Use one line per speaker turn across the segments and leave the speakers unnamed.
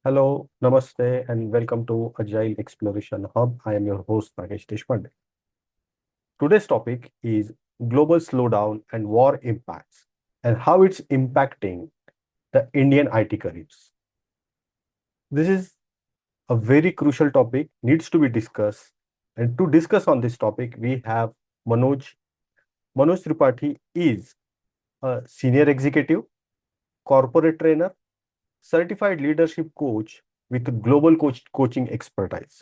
Hello, namaste, and welcome to Agile Exploration Hub. I am your host, Nagesh Deshpande. Today's topic is global slowdown and war impacts and how it's impacting the Indian IT careers. This is a very crucial topic, needs to be discussed. And to discuss on this topic, we have Manoj. Manoj Tripathi is a senior executive, corporate trainer, certified leadership coach with global coaching expertise.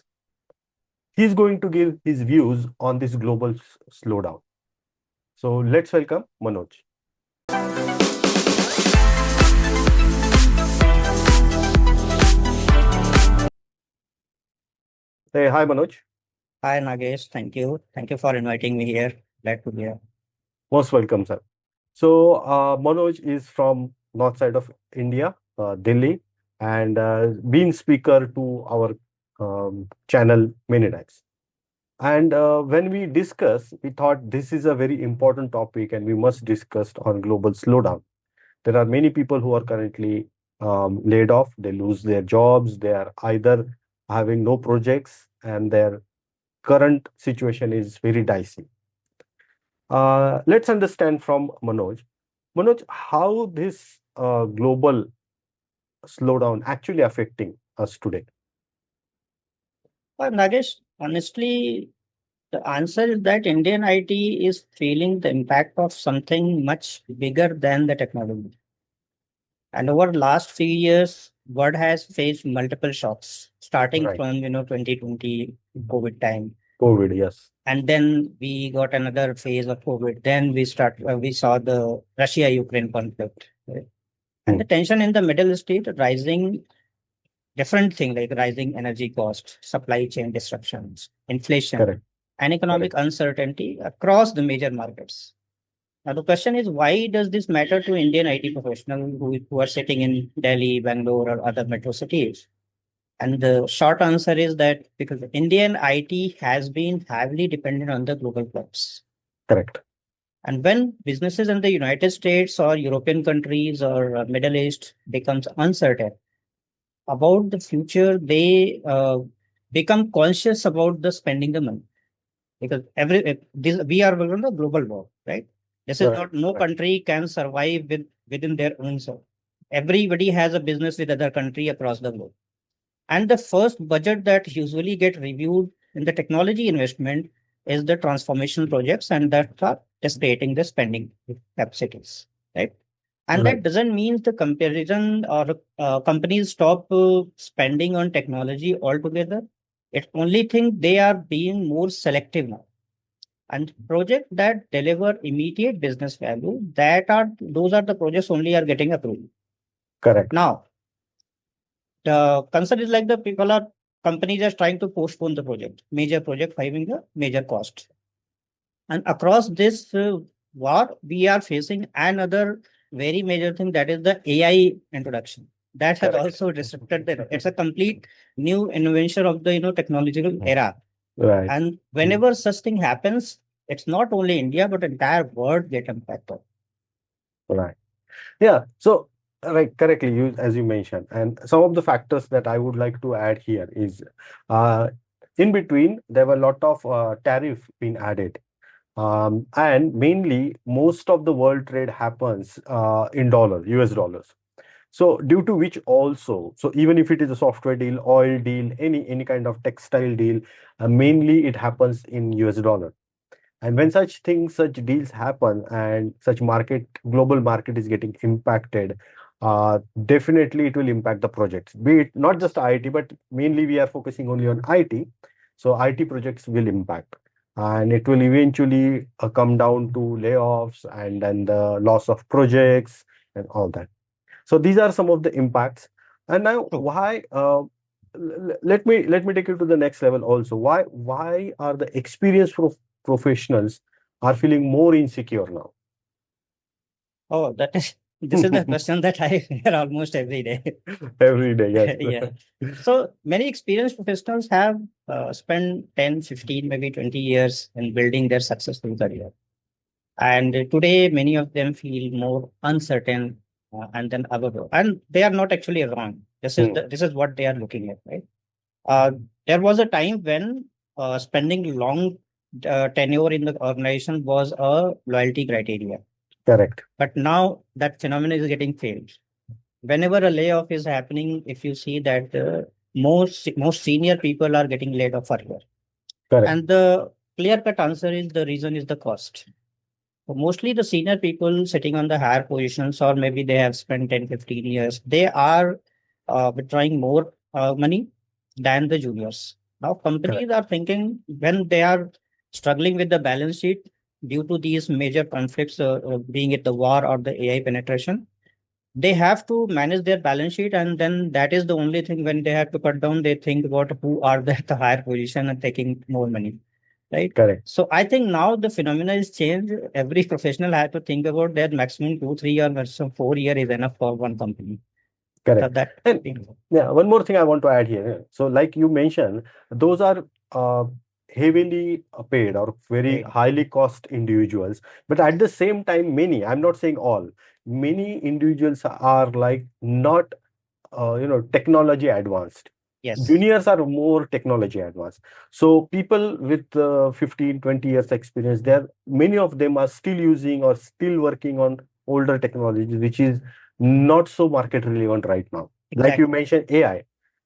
He's going to give his views on this global slowdown. So let's welcome Manoj. Hey, hi Manoj.
Hi Nagesh, thank you. Thank you for inviting me here. Glad to be here.
Most welcome, sir. So Manoj is from north side of India, Delhi, and been speaker to our channel many times. And when we discuss, we thought this is a very important topic and we must discuss on global slowdown. There are many people who are currently laid off. They lose their jobs. They are either having no projects and their current situation is very dicey. Let's understand from Manoj. Manoj, how this global slowdown actually affecting us today?
Nagesh, honestly, the answer is that Indian IT is feeling the impact of something much bigger than the technology. And over the last few years, world has faced multiple shocks, starting
Right.
from 2020 COVID time.
COVID, yes.
And then we got another phase of COVID. Then we saw the Russia-Ukraine conflict. Right? And
Hmm.
the tension in the Middle East rising different thing like rising energy costs, supply chain disruptions, inflation,
Correct.
and economic
Correct.
uncertainty across the major markets. Now, the question is, why does this matter to Indian IT professionals who are sitting in Delhi, Bangalore, or other metro cities? And the short answer is that because Indian IT has been heavily dependent on the global clubs.
Correct.
And when businesses in the United States or European countries or Middle East becomes uncertain, about the future, they become conscious about the spending the money because we are in a global war, right? This is
Right.
not no
Right.
country can survive within their own self. Everybody has a business with other country across the globe, and the first budget that usually get reviewed in the technology investment is the transformation projects, and that are just creating the spending capacities, right? And
Right.
that doesn't mean the comparison or companies stop spending on technology altogether. It only think they are being more selective now. And projects that deliver immediate business value, that are those are the projects only are getting approved.
Correct.
Now, the concern is like the people are companies are trying to postpone the project, major project having a major cost. And across this war, we are facing another very major thing that is the AI introduction. That has
Correct.
also disrupted it's a complete new invention of the technological era.
Right.
And
Mm.
whenever such thing happens, it's not only India but entire world get impacted.
Right. Yeah. So, right, correctly, you as you mentioned, and some of the factors that I would like to add here is, uh, in between there were a lot of tariff being added, and mainly most of the world trade happens in US dollars. So, due to which also, so even if it is a software deal, oil deal, any kind of textile deal, mainly it happens in US dollar. And when such things, such deals happen, and such global market is getting impacted, definitely it will impact the projects. Be it not just IT, but mainly we are focusing only on IT. So IT projects will impact, and it will eventually come down to layoffs and then the loss of projects and all that. So these are some of the impacts. And now,
So,
why? Let me take you to the next level. Also, why are the experienced professionals are feeling more insecure now?
oh, that is this is the question that I hear almost every day.
Every day, yes.
Yeah. So many experienced professionals have spent 10, 15, maybe 20 years in building their successful career. And today, many of them feel more uncertain and then ever. And they are not actually wrong.
Hmm.
This is what they are looking at, right? Uh, there was a time when spending long tenure in the organization was a loyalty criteria,
Correct.
but now that phenomenon is getting failed. Whenever a layoff is happening, if you see that most senior people are getting laid off earlier,
Correct.
and the clear cut answer is the reason is the cost. So mostly the senior people sitting on the higher positions, or maybe they have spent 10, 15 years, they are withdrawing more money than the juniors. Now, companies
Correct.
are thinking when they are struggling with the balance sheet due to these major conflicts, being it the war or the AI penetration, they have to manage their balance sheet. And then that is the only thing when they have to cut down, they think about who are the, at the higher position and taking more money, right?
Correct.
So I think now the phenomena is changed. Every professional has to think about that maximum 2, 3 or maximum 4 year is enough for one company. So
Correct.
that
And yeah, one more thing I want to add here. So, like you mentioned, those are heavily paid or very
right.
highly cost individuals. But at the same time, many, I'm not saying all, many individuals are like not technology advanced.
Yes,
Juniors are more technology advanced. So people with 15 20 years experience, there many of them are still using or still working on older technologies, which is not so market relevant right now. Like you
exactly.
mentioned, AI.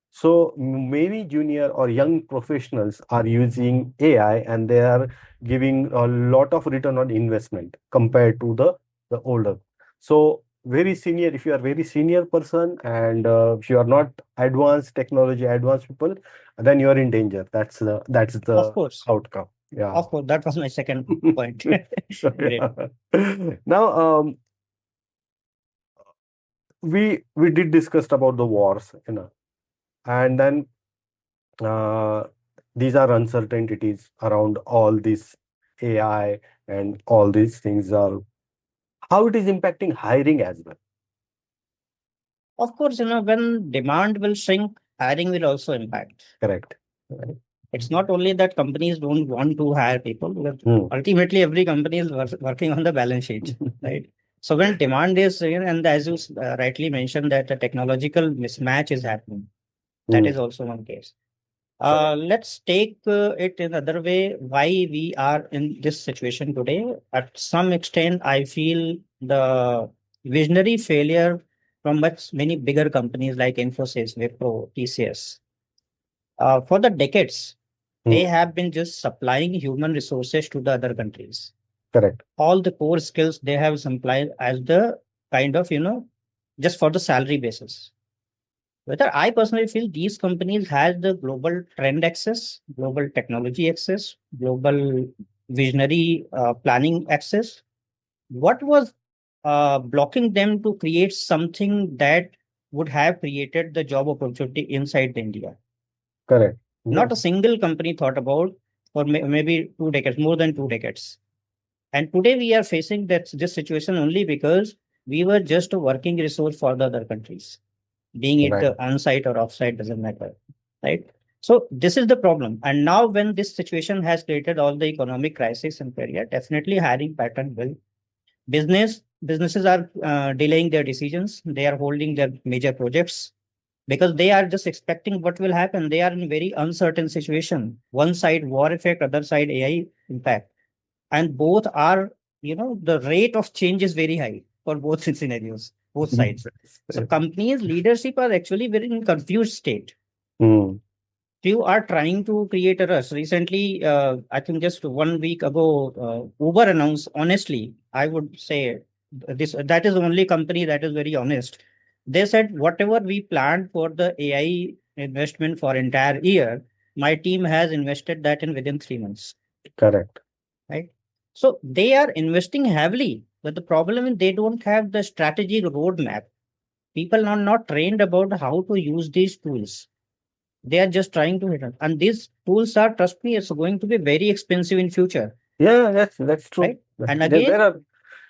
So many junior or young professionals are using AI, and they are giving a lot of return on investment compared to the older. So very senior, if you are very senior person, and if you are not advanced technology, advanced people, then you are in danger. That's
Of
the
course.
outcome. Yeah.
Of course. That was my second point. Great.
Yeah. Now, we did discuss about the wars, and then uh, these are uncertainties around all this AI, and all these things are how it is impacting hiring as well.
Of course, when demand will shrink, hiring will also impact.
Correct. Right.
It's not only that companies don't want to hire people, but
Hmm.
ultimately every company is working on the balance sheet, right? So when demand is, and as you rightly mentioned, that a technological mismatch is happening, that
Hmm.
is also one case.
Correct.
Let's take it in another way. Why we are in this situation today? At some extent, I feel the visionary failure from many bigger companies like Infosys, Wipro, TCS. For the decades, they
Hmm.
have been just supplying human resources to the other countries.
Correct.
All the core skills they have supplied as the kind of, just for the salary basis. Whether I personally feel these companies has the global trend access, global technology access, global visionary planning access. What was blocking them to create something that would have created the job opportunity inside the India?
Correct.
Not
Yeah.
a single company thought about for maybe 2 decades, more than 2 decades. And today we are facing this situation only because we were just a working resource for the other countries, being it
Right.
on-site or off-site doesn't matter, right? So this is the problem. And now when this situation has created all the economic crisis in Korea, definitely hiring pattern will businesses are delaying their decisions. They are holding their major projects because they are just expecting what will happen. They are in very uncertain situation. One side war effect, other side AI impact, and both are, the rate of change is very high for both scenarios, both sides. So companies leadership are actually very in confused state.
Hmm.
You are trying to create a rush. Recently, I think just 1 week ago, Uber announced, honestly, I would say that is the only company that is very honest. They said whatever we planned for the AI investment for entire year, my team has invested that in within 3 months,
Correct.
right? So they are investing heavily, but the problem is they don't have the strategic roadmap. People are not trained about how to use these tools. They are just trying to hit it. And these tools are, trust me, it's going to be very expensive in future,
Yeah, that's true.
right? And
There,
again,
there are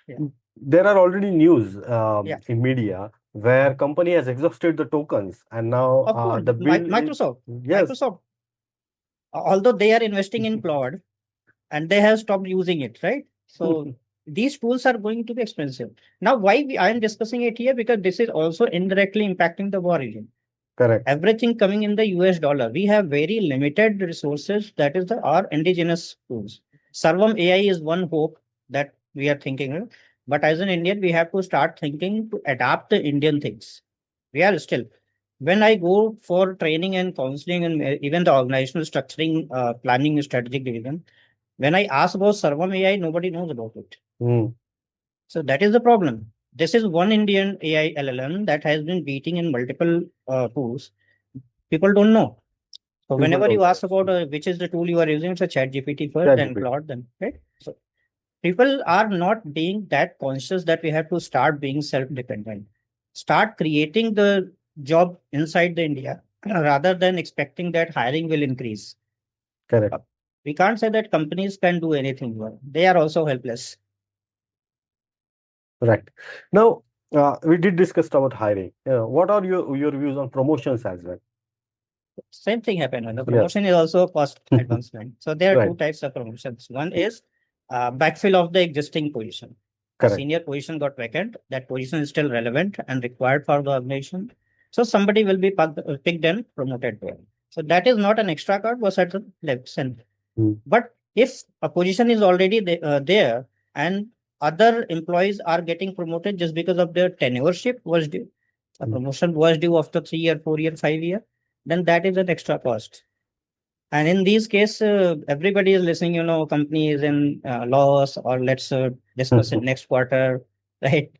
yeah,
there are already news
yeah,
in media where company has exhausted the tokens, and now
of course,
the bill is
Microsoft,
yes.
Microsoft, although they are investing in cloud and they have stopped using it, right? So these tools are going to be expensive. Now, I am discussing it here because this is also indirectly impacting the war region.
Correct.
Everything coming in the US dollar. We have very limited resources. That is our indigenous tools. Sarvam AI is one hope that we are thinking of. But as an Indian, we have to start thinking to adapt the Indian things. We are still. When I go for training and counseling and even the organizational structuring, planning, strategic division, when I ask about Sarvam AI, nobody knows about it.
Mm.
So that is the problem. This is one Indian AI LLM that has been beating in multiple tools. People don't know. So
People
whenever
don't
you
know.
ask about which is the tool you are using, it's a chat GPT first, then
ChatGPT.
Claude, then right. So people are not being that conscious that we have to start being self-dependent. Start creating the job inside the India rather than expecting that hiring will increase.
Correct.
Uh, We can't say that companies can do anything well. They are also helpless.
Right. Now, we did discuss about hiring. What are your views on promotions as well?
Same thing happened. And the
Yes.
promotion is also a cost advancement. So there are
Right.
two types of promotions. One is backfill of the existing position. A
Correct.
senior position got vacant. That position is still relevant and required for the organization. So somebody will be picked and promoted there. So that is not an extra card was at the left center.
Mm.
But if a position is already there and other employees are getting promoted just because of their tenureship was due, a
Mm.
promotion was due after 3 year, 4 year, 5 year, then that is an extra cost. And in these cases, everybody is listening, company is in loss, or let's discuss in next quarter, right?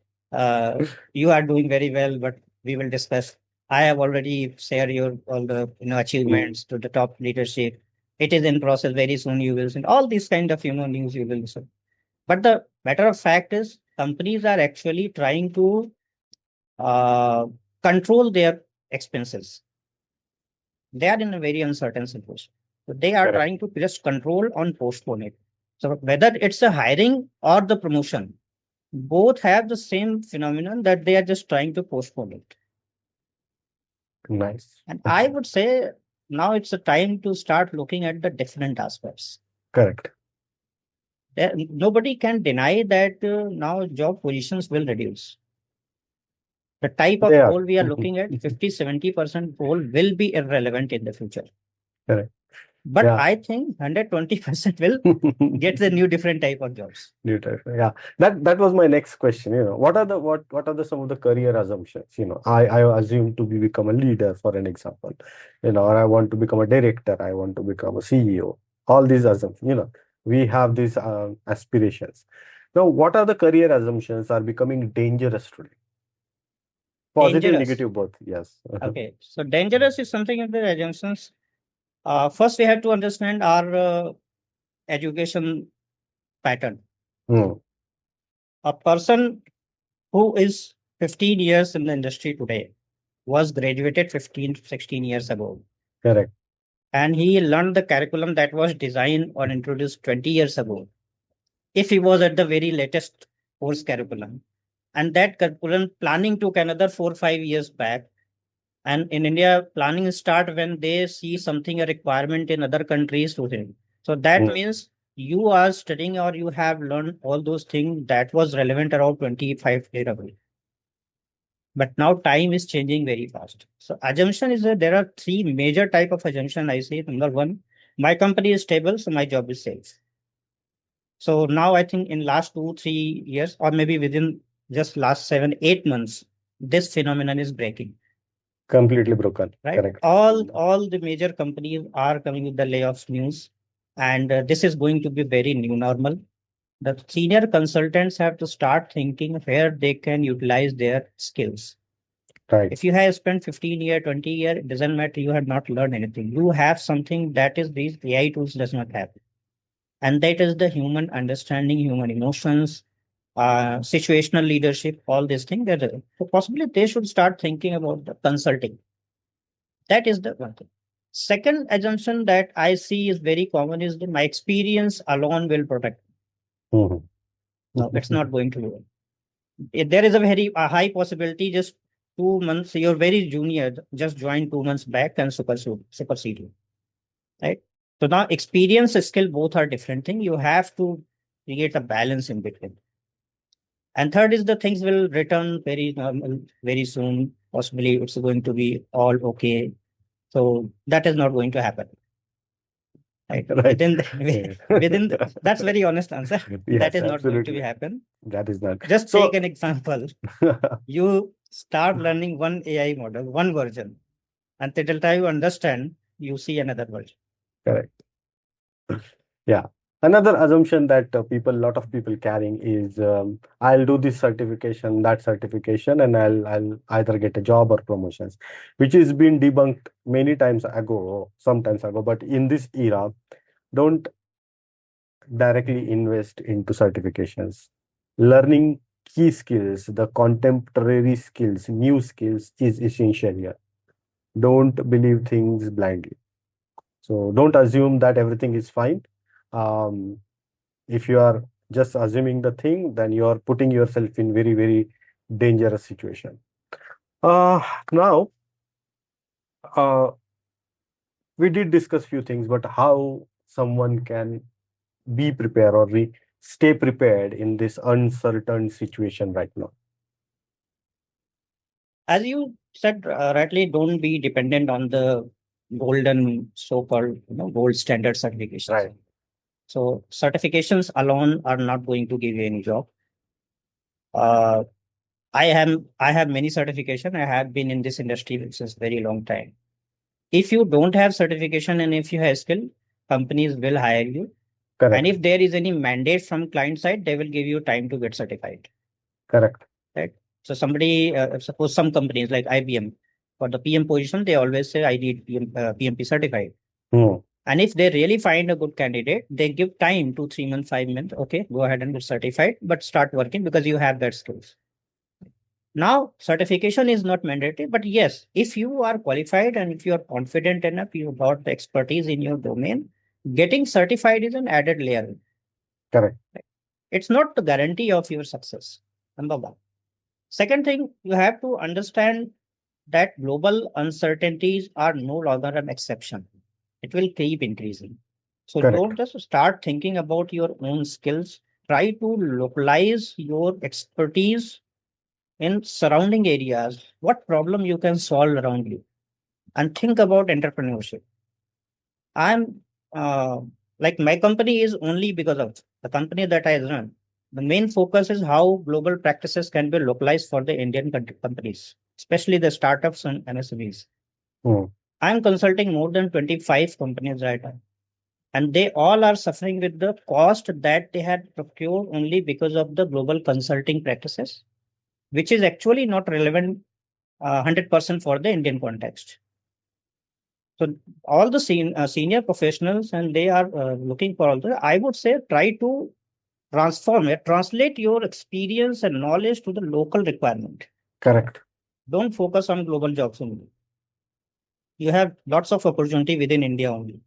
You are doing very well, but we will discuss. I have already shared your all the
Mm.
achievements to the top leadership. It is in process. Very soon you will see all these kind of news you will listen. But the matter of fact is, companies are actually trying to uh, control their expenses. They are in a very uncertain situation. So they are
Correct.
trying to just control on postpone it. So whether it's a hiring or the promotion, both have the same phenomenon that they are just trying to postpone it.
Nice.
And I would say now it's a time to start looking at the different aspects.
Correct.
Nobody can deny that now job positions will reduce. The type of
They are.
role we are looking at, 50-70% role will be irrelevant in the future.
Correct.
But
Yeah.
I think 120% will get the new different type of jobs.
New type. Yeah. That was my next question. What are the some of the career assumptions? I assume to become a leader, for an example. Or I want to become a director. I want to become a CEO. All these assumptions. We have these aspirations. Now, what are the career assumptions are becoming dangerous today? Positive,
Dangerous.
negative, both. Yes.
Okay. So dangerous is something in the assumptions. First, we have to understand our education pattern.
Hmm.
A person who is 15 years in the industry today was graduated 15, 16 years ago.
Correct.
And he learned the curriculum that was designed or introduced 20 years ago. If he was at the very latest course curriculum, and that curriculum planning took another 4 or 5 years back. And in India, planning start when they see something a requirement in other countries to them. So that
Hmm.
means you are studying or you have learned all those things that was relevant around 25 years ago. But now time is changing very fast. So assumption is that there are three major type of assumption I see. Number one, my company is stable, so my job is safe. So now I think in last 2, 3 years, or maybe within just last 7, 8 months, this phenomenon is breaking.
Completely broken.
Right?
Correct.
All the major companies are coming with the layoffs news, and this is going to be very new normal. The senior consultants have to start thinking where they can utilize their skills.
Right.
If you have spent 15 year, 20 year, it doesn't matter. You have not learned anything. You have something that is these AI tools does not have, and that is the human understanding, human emotions, situational leadership, all these things. So possibly they should start thinking about the consulting. That is the one thing. Second assumption that I see is very common is that my experience alone will protect.
Mhm.
No, it's not going to do it. There is a high possibility just 2 months, you're very junior, just joined 2 months back and supersede you. Right? So now experience and skill both are different thing. You have to create a balance in between. And third is the things will return very normal, very soon. possibly it's going to be all okay. So that is not going to happen. Right.
Right.
That's very honest answer. That
Yes,
is not going to be
absolutely.
happen.
That is not.
Just take
So,
an example. You start learning one AI model, one version, and till the time you understand, you see another version.
correct. Yeah. Another assumption that lot of people carrying is I'll do this certification, that certification, and I'll either get a job or promotions, which has been debunked many times ago, sometimes ago. But in this era, don't directly invest into certifications. Learning key skills, the contemporary skills, new skills is essential here. Don't believe things blindly. So don't assume that everything is fine. Um, if you are just assuming the thing, then you are putting yourself in very, very dangerous situation. Now, uh, we did discuss few things, but how someone can be prepared or stay prepared in this uncertain situation right now.
As you said rightly, don't be dependent on the golden so-called gold standard certifications.
Right.
So certifications alone are not going to give you any job. Uh, I have many certification. I have been in this industry since very long time. If you don't have certification and if you have skill, companies will hire you. And
Correct.
if there is any mandate from client side, they will give you time to get certified.
Correct.
Right. So somebody, suppose some companies like IBM, for the PM position, they always say I need PMP certified.
Hmm.
And if they really find a good candidate, they give time 2, 3 months, 5 months. Okay, go ahead and get certified, but start working because you have that skills. Now, certification is not mandatory, but yes, if you are qualified and if you are confident enough, you got the expertise in your domain, getting certified is an added layer.
Correct.
It's not the guarantee of your success. Number one. Second thing, you have to understand that global uncertainties are no longer an exception. It will keep increasing. So don't
Correct.
just start thinking about your own skills. Try to localize your expertise in surrounding areas, what problem you can solve around you, and think about entrepreneurship. I'm uh, like my company is only because of the company that I run. The main focus is how global practices can be localized for the Indian companies, especially the startups and MSMEs.
Hmm.
I'm consulting more than 25 companies right now, and they all are suffering with the cost that they had procured only because of the global consulting practices, which is actually not relevant 100% for the Indian context. So all the senior professionals and they are looking for all the, I would say try to transform it, translate your experience and knowledge to the local requirement.
Correct.
Don't focus on global jobs only. You have lots of opportunity within India only.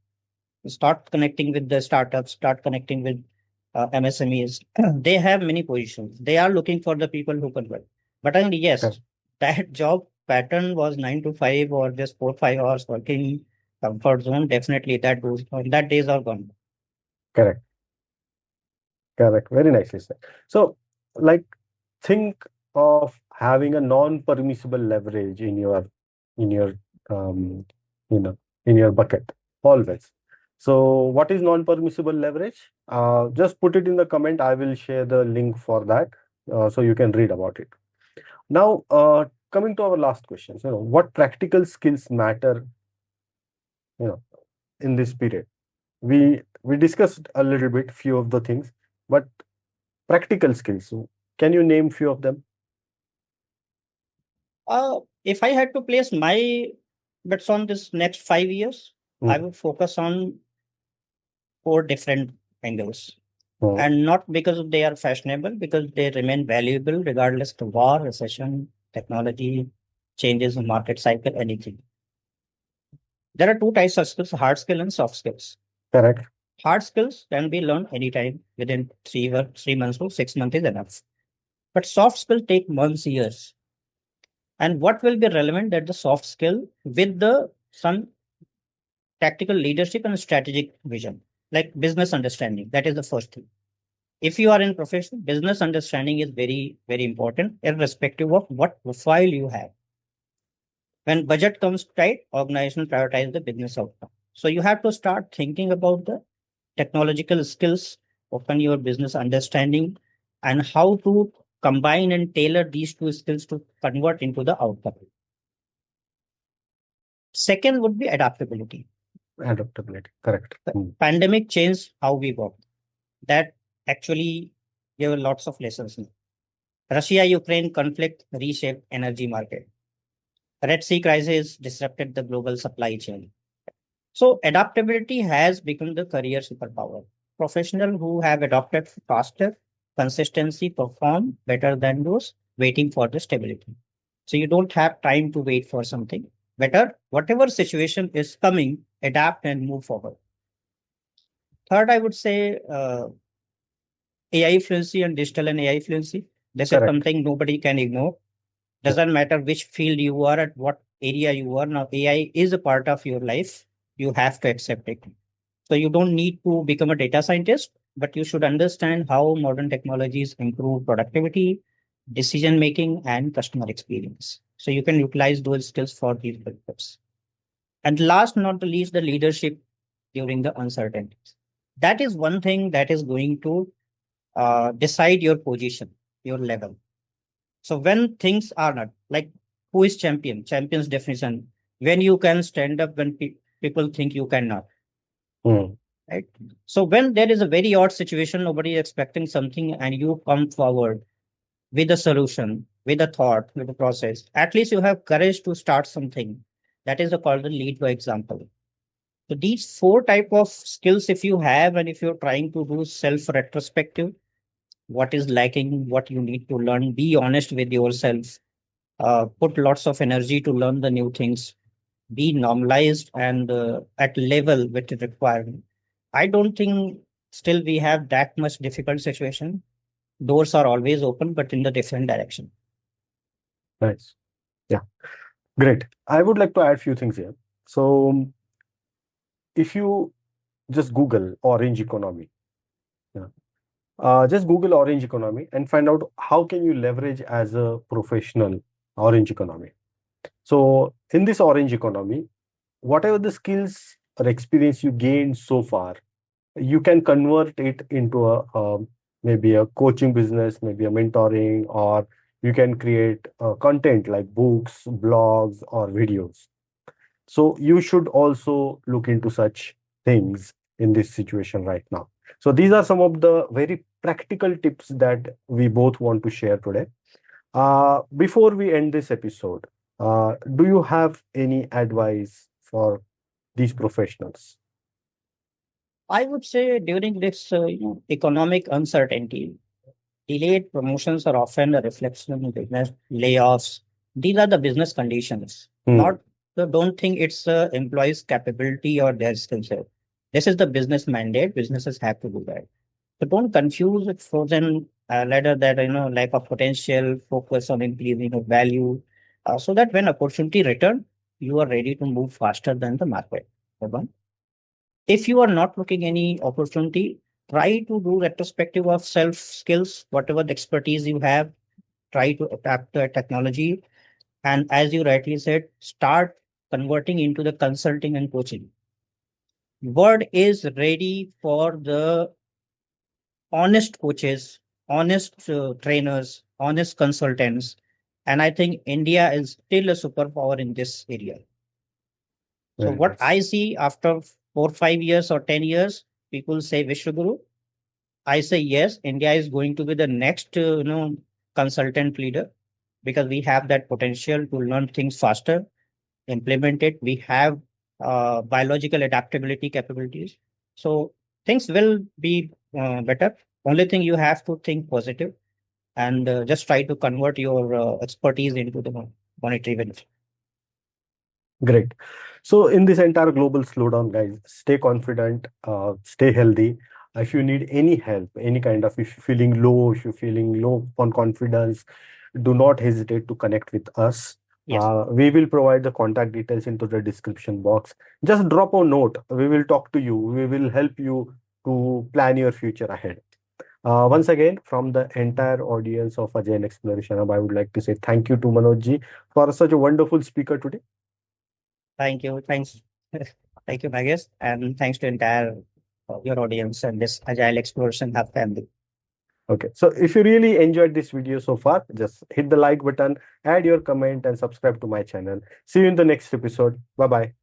Start connecting with the startups, start connecting with MSMEs. They have many positions. They are looking for the people who can work. But I mean,
Correct.
yes, that job pattern was 9 to 5 or just 4, 5 hours working comfort zone. Definitely that days are gone.
Correct. Correct. Very nicely said. So, like, think of having a non-permissible leverage in your um, you know in your bucket always. So, what is non-permissible leverage? Just put it in the comment. I will share the link for that, so you can read about it. Now, coming to our last question. So, what practical skills matter? You know, in this period, we discussed a little bit few of the things, but practical skills. So can you name few of them?
If I had to place my bets on this next 5 years, I
Mm,
would focus on 4 different angles.
mm,
And not because they are fashionable, because they remain valuable regardless of war, recession, technology, changes in market cycle, anything. There are two types of skills, hard skill and soft skills.
correct.
Hard skills can be learned anytime within 3 months to 6 months is enough. But soft skills take months, years. And what will be relevant that the soft skill with the some tactical leadership and strategic vision, like business understanding. That is the first thing. If you are in profession, business understanding is very, very important, irrespective of what profile you have. When budget comes tight, organization prioritize the business outcome. So you have to start thinking about the technological skills, open your business understanding, and how to combine and tailor these two skills to convert into the outcome. Second would be adaptability.
Adaptability. Correct.
The pandemic changed how we work. That actually gave lots of lessons. Russia-Ukraine conflict reshaped energy market. Red Sea crisis disrupted the global supply chain. So adaptability has become the career superpower. Professionals who have adopted faster, consistency perform better than those waiting for the stability. So you don't have time to wait for something. Better, whatever situation is coming, adapt and move forward. Third, I would say AI fluency and digital and AI fluency. This is
Correct.
something nobody can ignore.
Yeah.
Doesn't matter which field you are at, what area you are. Now, AI is a part of your life. You have to accept it. So you don't need to become a data scientist, but you should understand how modern technologies improve productivity, decision making, and customer experience. So you can utilize those skills for these purposes. And last but not the least, the leadership during the uncertainties. That is one thing that is going to decide your position, your level. So when things are not like who is champion? Champion's definition: when you can stand up when people think you cannot.
Mm.
Right. So when there is a very odd situation, nobody is expecting something, and you come forward with a solution, with a thought, with a process. At least you have courage to start something. That is called the lead by example. So these four type of skills, if you have, and if you're trying to do self retrospective, what is lacking, what you need to learn, be honest with yourself, put lots of energy to learn the new things, be normalized and at level with the requirement. I don't think still we have that much difficult situation. Doors are always open, but in the different direction.
Nice. Yeah. Great. I would like to add a few things here. So if you just Google orange economy, yeah, just Google orange economy and find out how can you leverage as a professional orange economy. So in this orange economy, whatever the skills or experience you gained so far, you can convert it into maybe a coaching business, maybe a mentoring, or you can create content like books, blogs, or videos. So you should also look into such things in this situation right now. So these are some of the very practical tips that we both want to share today. Before we end this episode, do you have any advice for these professionals?
I would say during this economic uncertainty, delayed promotions are often a reflection of business layoffs. These are the business conditions. Not so don't think it's employees' capability or their skill set. This is the business mandate. Businesses have to do that. So don't confuse with frozen ladder that lack of potential, focus on increasing of value, so that when opportunity return, you are ready to move faster than the market. Number one. If you are not looking any opportunity, try to do retrospective of self skills, whatever the expertise you have, try to adapt the technology. And as you rightly said, start converting into the consulting and coaching. World is ready for the honest coaches, honest trainers, honest consultants. And I think India is still a superpower in this area. So
Very
what
nice.
I see after 4, 5 years or 10 years, people say Vishwaguru. I say yes, India is going to be the next, consultant leader because we have that potential to learn things faster, implement it. We have biological adaptability capabilities. So things will be better. Only thing you have to think positive and just try to convert your expertise into the monetary benefit.
Great. So, in this entire global slowdown, guys, stay confident, stay healthy. If you need any help, any kind of, if you're feeling low, if you're feeling low on confidence, do not hesitate to connect with us.
Yes.
We will provide the contact details into the description box. Just drop a note. We will talk to you. We will help you to plan your future ahead. Once again, from the entire audience of Agile Exploration, I would like to say thank you to Manoj ji for such a wonderful speaker today.
Thank you. Thanks. Thank you, Nagesh. And thanks to entire your audience and this Agile Exploration Hub family.
Okay, so if you really enjoyed this video so far, just hit the like button, add your comment, and subscribe to my channel. See you in the next episode. Bye bye.